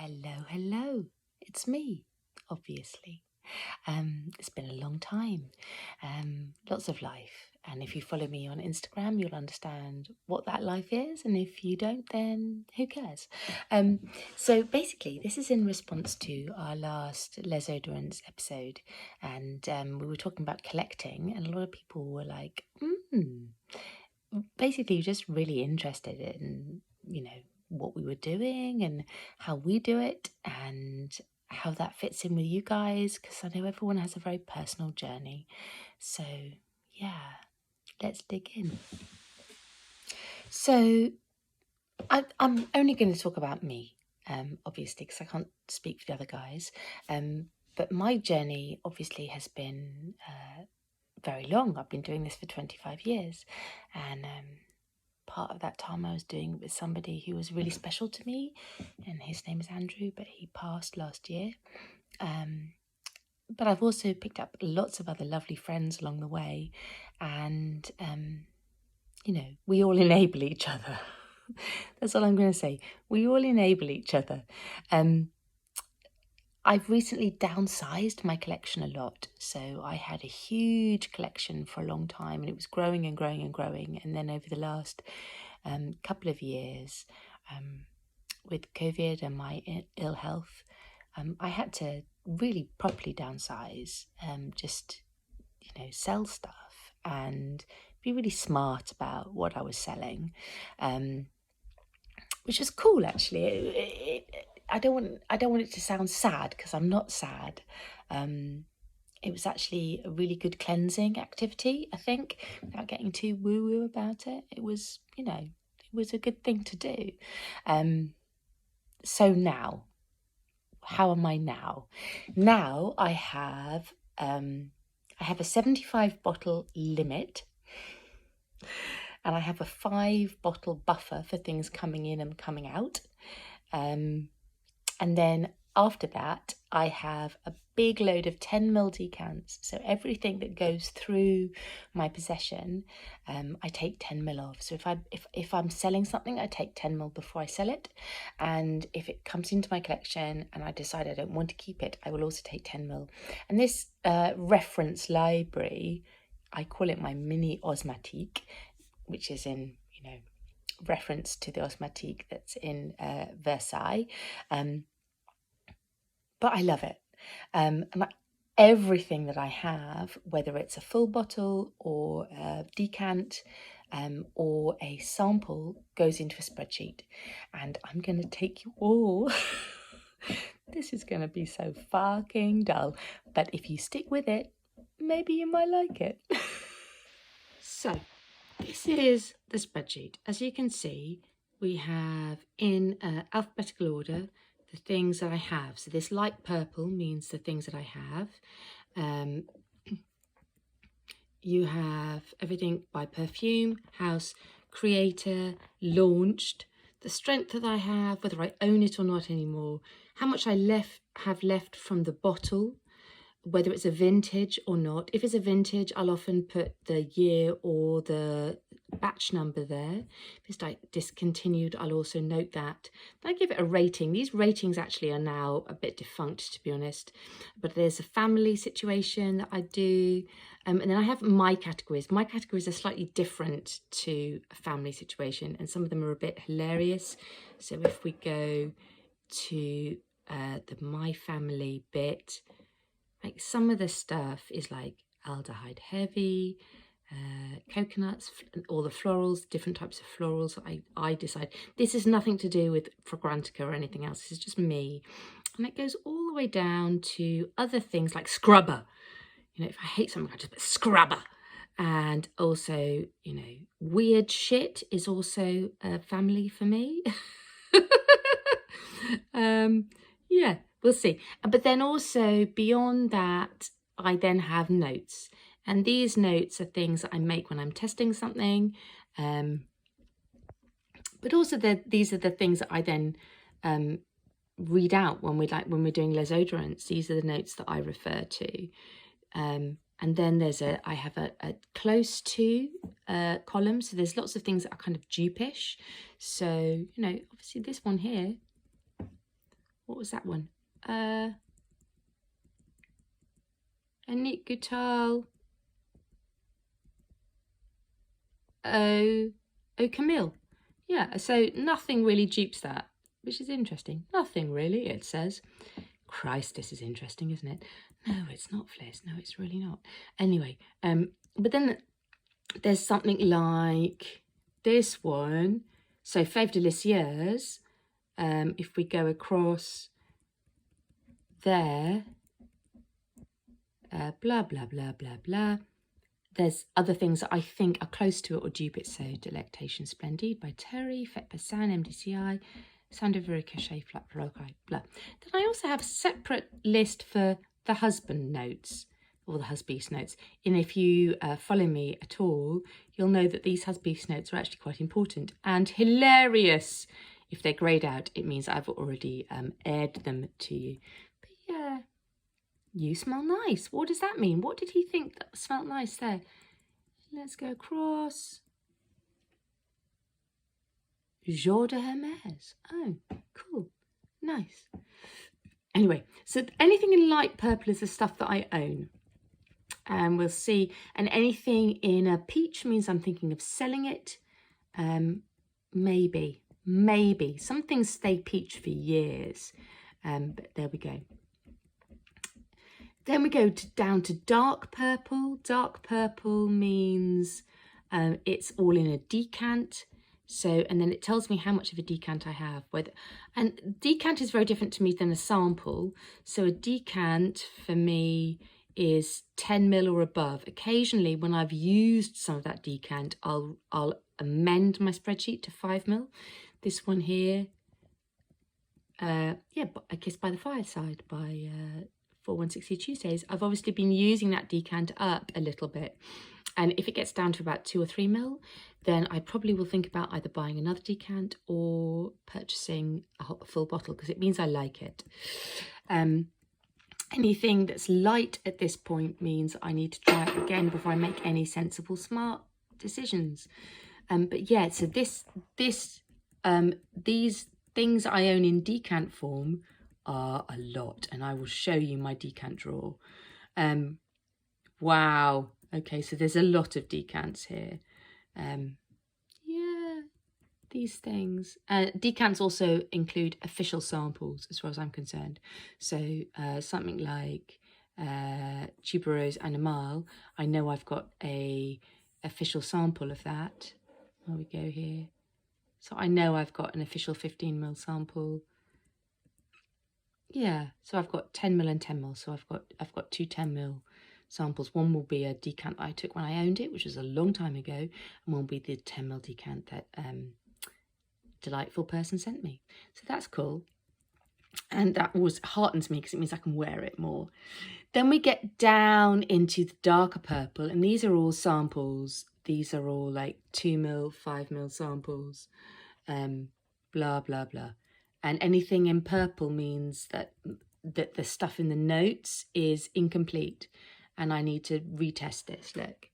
Hello. It's me, obviously. It's been a long time, lots of life. And if you follow me on Instagram, you'll understand what that life is. And if you don't, then who cares? So basically, this is in response to our last Les Oderants episode. And we were talking about collecting, and a lot of people were like, basically just really interested in, what we were doing and how we do it and how that fits in with you guys, because I know everyone has a very personal journey. So yeah, let's dig in. So I'm only going to talk about me, obviously, because I can't speak for the other guys. But my journey obviously has been very long. I've been doing this for 25 years, and part of that time I was doing it with somebody who was really special to me, and his name is Andrew, but he passed last year. But I've also picked up lots of other lovely friends along the way, and we all enable each other. That's all I'm going to say. We all enable each other. I've recently downsized my collection a lot. So I had a huge collection for a long time, and it was growing and growing and growing. And then over the last couple of years, with COVID and my ill health, I had to really properly downsize, just, sell stuff and be really smart about what I was selling, which was cool, actually. I don't want it to sound sad, because I'm not sad. It was actually a really good cleansing activity, I think, without getting too woo-woo about it. It was, it was a good thing to do. So now, how am I now? Now I have a 75 bottle limit, and I have a 5 bottle buffer for things coming in and coming out. And then after that, I have a big load of 10ml decants. So everything that goes through my possession, I take 10ml of. So if I'm selling something, I take 10ml before I sell it. And if it comes into my collection and I decide I don't want to keep it, I will also take 10ml. And this reference library, I call it my mini osmatique, which is in, reference to the osmatique that's in Versailles. But I love it. And everything that I have, whether it's a full bottle or a decant or a sample, goes into a spreadsheet. And I'm going to take you all. This is going to be so fucking dull. But if you stick with it, maybe you might like it. So this is the spreadsheet. As you can see, we have in alphabetical order the things that I have. So this light purple means the things that I have. You have everything by perfume, house, creator, launched, the strength that I have, whether I own it or not anymore, how much I have left from the bottle, whether it's a vintage or not. If it's a vintage, I'll often put the year or the batch number there. If it's like discontinued, I'll also note that. Then I give it a rating. These ratings actually are now a bit defunct, to be honest. But there's a family situation that I do. And then I have my categories. My categories are slightly different to a family situation, and some of them are a bit hilarious. So if we go to the my family bit, like some of the stuff is like aldehyde heavy, coconuts, all the florals, different types of florals. I decide. This is nothing to do with Fragrantica or anything else. This is just me. And it goes all the way down to other things like scrubber. If I hate something, I just put scrubber. And also, weird shit is also a family for me. Yeah, we'll see. But then also beyond that, I then have notes. And these notes are things that I make when I'm testing something. But also these are the things that I then read out when we're doing Les Oderants. These are the notes that I refer to. And then I have a close to column. So there's lots of things that are kind of dupe-ish. So, obviously this one here, what was that one? A neat guitar. Oh, Camille. Yeah, so nothing really dupes that, which is interesting. Nothing really, it says. Christ, this is interesting, isn't it? No, it's not, Fliss. No, it's really not. Anyway, but then there's something like this one. So, Fève Délicieuse, if we go across there, blah, blah, blah, blah, blah. There's other things that I think are close to it or dupe it. So, Delectation Splendide by Terry, Fête Passan, MDCI, Sound of Very Cachet, Flat Rokai, blah. Then I also have a separate list for the husband notes, or the husbeast notes. And if you follow me at all, you'll know that these husbeast notes are actually quite important and hilarious. If they're greyed out, it means I've already aired them to you. But yeah, you smell nice. What does that mean? What did he think that smelled nice there? Let's go across. Jour de Hermès. Oh, cool. Nice. Anyway, so anything in light purple is the stuff that I own. And we'll see. And anything in a peach means I'm thinking of selling it. Maybe. Some things stay peach for years. But there we go. Then we go down to dark purple. Dark purple means it's all in a decant. So, and then it tells me how much of a decant I have. And decant is very different to me than a sample. So a decant for me is 10 ml or above. Occasionally, when I've used some of that decant, I'll amend my spreadsheet to 5 ml. This one here, A Kiss by the Fireside by 4160 Tuesdays. I've obviously been using that decant up a little bit. And if it gets down to about 2 or 3 ml, then I probably will think about either buying another decant or purchasing a full bottle, because it means I like it. Anything that's light at this point means I need to try it again before I make any sensible, smart decisions. But yeah, so these things I own in decant form are a lot, and I will show you my decant drawer. Wow. Okay, so there's a lot of decants here. Yeah, these things. Decants also include official samples, as far as I'm concerned. So something like Tuberose Animal, I know I've got a official sample of that. There we go here. So I know I've got an official 15 ml sample. Yeah, so I've got 10 ml and 10 ml. So I've got 2 10 ml samples. One will be a decant that I took when I owned it, which was a long time ago, and one will be the 10 ml decant that delightful person sent me. So that's cool, and that always heartens me because it means I can wear it more. Then we get down into the darker purple, and these are all samples. These are all like 2 ml, 5 ml samples, blah blah blah. And anything in purple means that the stuff in the notes is incomplete. And I need to retest this. Look,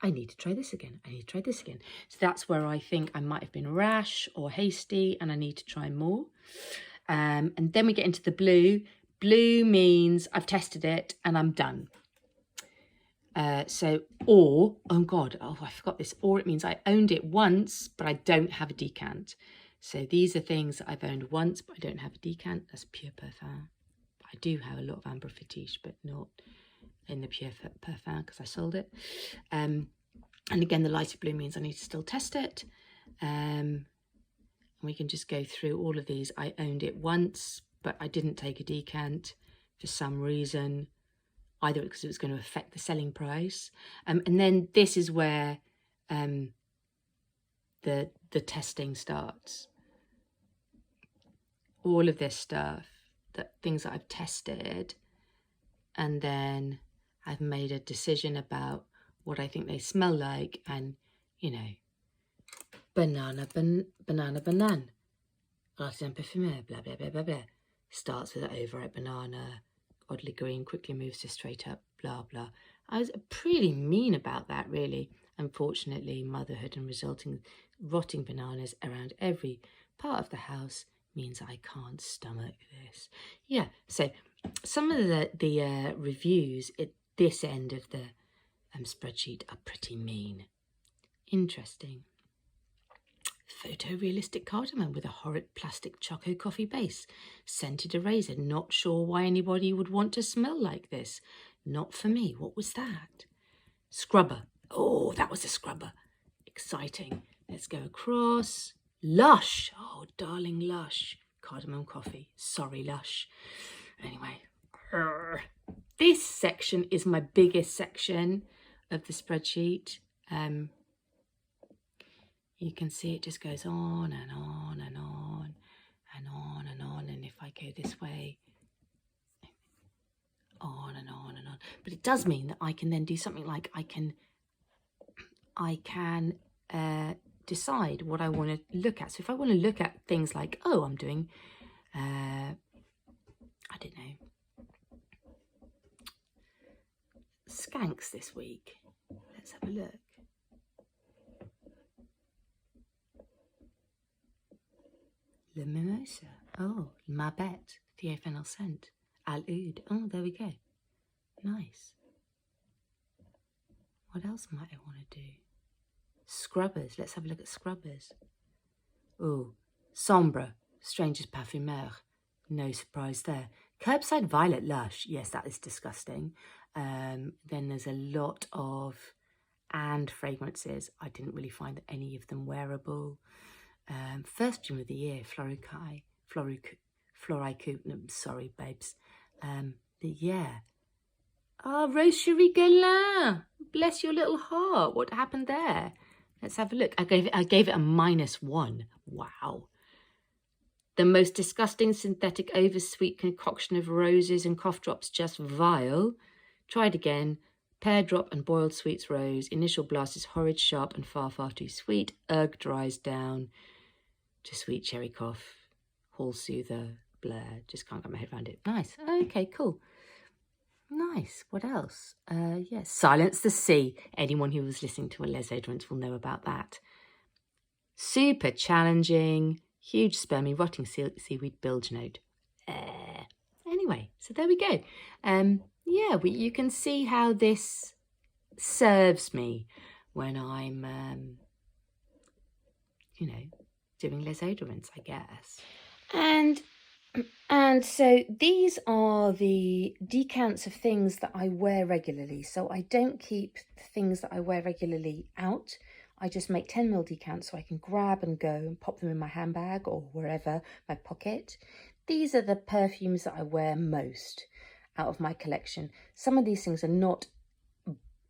I need to try this again. I need to try this again. So that's where I think I might have been rash or hasty, and I need to try more. And then we get into the blue. Blue means I've tested it and I'm done. Oh I forgot this. Or it means I owned it once, but I don't have a decant. So these are things that I've owned once, but I don't have a decant. That's Pure Parfum. I do have a lot of Ambre Fétiche, but not in the Pure Parfum because I sold it. And again, the lighter blue means I need to still test it. And we can just go through all of these. I owned it once, but I didn't take a decant for some reason, either because it was going to affect the selling price. And then this is where the testing starts. All of this stuff, things that I've tested, and then I've made a decision about what I think they smell like, and, you know, banana, Artisan Parfumeur, blah, blah, blah, blah, blah. Starts with an overripe banana, oddly green, quickly moves to straight up, blah, blah. I was pretty mean about that, really. Unfortunately, motherhood and resulting rotting bananas around every part of the house means I can't stomach this. Yeah, so some of the reviews at this end of the spreadsheet are pretty mean. Interesting. Photorealistic cardamom with a horrid plastic choco coffee base. Scented eraser. Not sure why anybody would want to smell like this. Not for me. What was that? Scrubber. Oh, that was a scrubber. Exciting. Let's go across. Lush. Oh, darling Lush. Cardamom coffee. Sorry, Lush. Anyway. This section is my biggest section of the spreadsheet. You can see it just goes on and on and on and on and on. And if I go this way, on and on and on. But it does mean that I can then do something like I can decide what I want to look at. So if I want to look at things like, oh, I'm doing, I don't know, skanks this week. Let's have a look. Le Mimosa. Oh, Ma Bête, Thiophenol scent. Al Oud. Oh, there we go. Nice. What else might I want to do? Scrubbers. Let's have a look at scrubbers. Oh, Sombre, Stranger's Parfumeur. No surprise there. Curbside Violet Lush. Yes, that is disgusting. Then there's a lot of and fragrances. I didn't really find any of them wearable. First perfume of the year, Floricai, sorry, babes. Yeah. Oh, Rose Cherie Guerlain. Bless your little heart. What happened there? Let's have a look. I gave it a -1. Wow. The most disgusting synthetic oversweet concoction of roses and cough drops, just vile. Tried again. Pear drop and boiled sweets rose. Initial blast is horrid, sharp, and far, far too sweet. Erg dries down to sweet cherry cough. Hall soother, Blair. Just can't get my head around it. Nice. Okay, cool. Nice. What else? Yes. Silence the Sea. Anyone who was listening to a Les Oderants will know about that. Super challenging. Huge spermy rotting seaweed bilge note. Anyway, so there we go. Yeah, you can see how this serves me when I'm, you know, doing Les Oderants, I guess. And so these are the decants of things that I wear regularly. So I don't keep things that I wear regularly out. I just make 10ml decants so I can grab and go and pop them in my handbag or wherever, my pocket. These are the perfumes that I wear most out of my collection. Some of these things are not,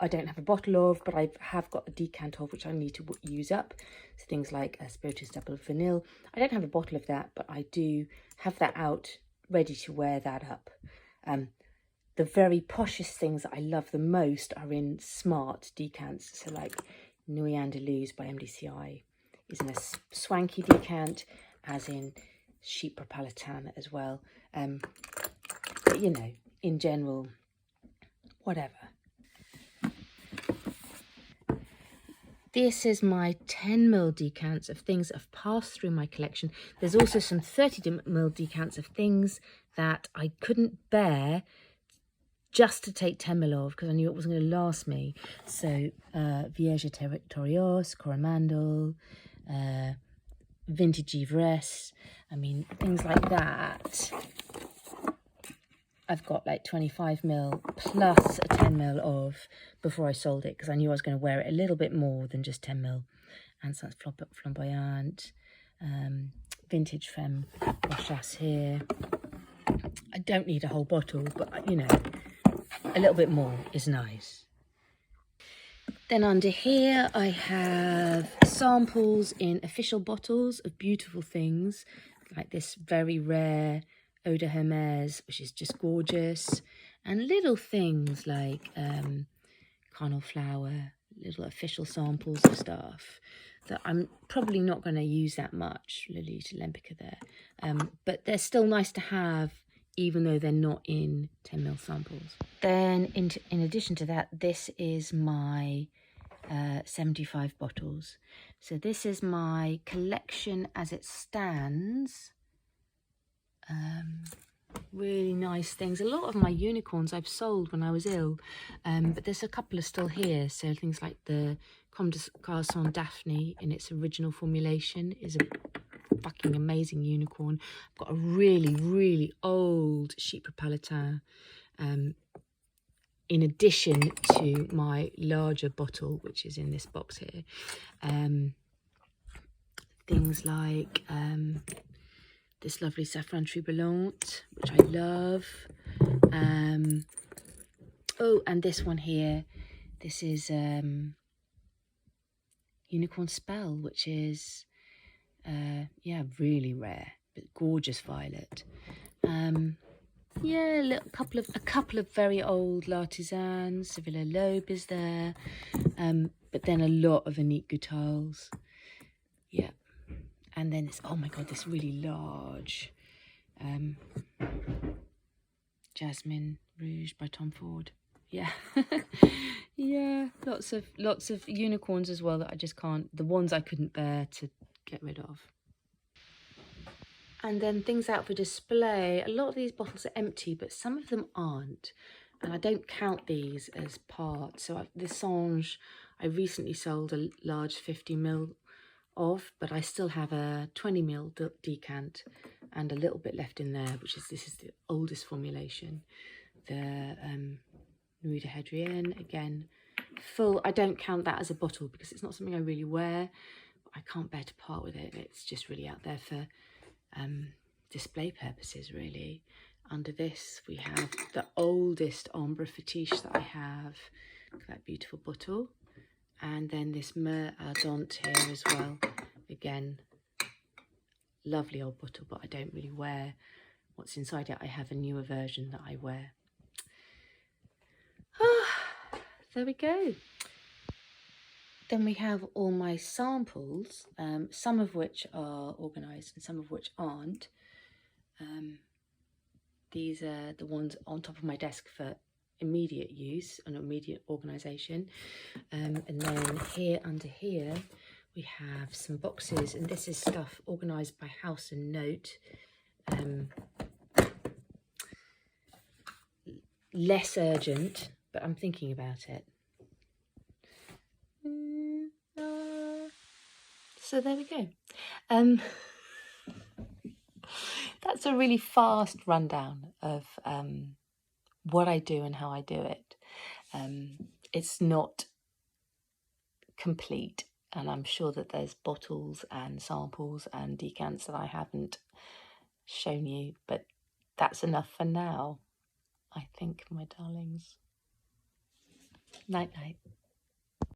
I don't have a bottle of, but I have got a decant of which I need to use up. So things like Spiritus Double Vanille. I don't have a bottle of that, but I do have that out, ready to wear that up. The very poshest things that I love the most are in smart decants. So like Nuit Andalouse by MDCI is in a swanky decant, as in Chic Propalatin as well. But you know, in general, whatever. This is my 10ml decants of things that have passed through my collection. There's also some 30ml decants of things that I couldn't bear just to take 10ml of because I knew it wasn't going to last me. So Vierge Territorios, Coromandel, Vintage Ivresse, I mean, things like that. I've got like 25ml plus a 10ml of before I sold it because I knew I was going to wear it a little bit more than just 10ml. And so it's Flamboyant, Vintage Femme Rochasse here. I don't need a whole bottle, but you know, a little bit more is nice. Then under here I have samples in official bottles of beautiful things, like this very rare Eau de Hermès, which is just gorgeous, and little things like Carnal Flower, little official samples of stuff that I'm probably not going to use that much, Lolita Lempica there, but they're still nice to have, even though they're not in 10ml samples. Then in addition to that, this is my 75 bottles. So this is my collection as it stands Really nice things. A lot of my unicorns I've sold when I was ill, but there's a couple are still here. So things like the Comme des Garçons Daphne in its original formulation is a fucking amazing unicorn. I've got a really, really old Chypre Palatin in addition to my larger bottle, which is in this box here. Things like this lovely Saffron Troubadour, which I love. Oh, and this one here. This is Unicorn Spell, which is, yeah, really rare, but gorgeous violet. Yeah, a couple of very old L'Artisans. Sevilla Lobe is there, but then a lot of Annick Goutal's. Yeah, and then it's, oh my god, this really large Jasmine Rouge by Tom Ford. Yeah. Yeah, lots of unicorns as well that I just can't, the ones I couldn't bear to get rid of. And then things out for display. A lot of these bottles are empty, but some of them aren't, and I don't count these as part. So the Songe I recently sold a large 50ml of, but I still have a 20ml decant and a little bit left in there, which is, this is the oldest formulation. The Nuit de Hadrienne, again, full. I don't count that as a bottle because it's not something I really wear. I can't bear to part with it. It's just really out there for display purposes, really. Under this, we have the oldest Ombre Fetiche that I have. Look at that beautiful bottle. And then this Mer Ardente here as well. Again, lovely old bottle, but I don't really wear what's inside it. I have a newer version that I wear. There we go. Then we have all my samples, some of which are organised and some of which aren't. These are the ones on top of my desk for immediate use and immediate organisation. And then here, under here, we have some boxes, and this is stuff organised by house and note. Less urgent, but I'm thinking about it. So there we go. That's a really fast rundown of what I do and how I do it. It's not complete, and I'm sure that there's bottles and samples and decants that I haven't shown you, but that's enough for now, I think, my darlings. Night night.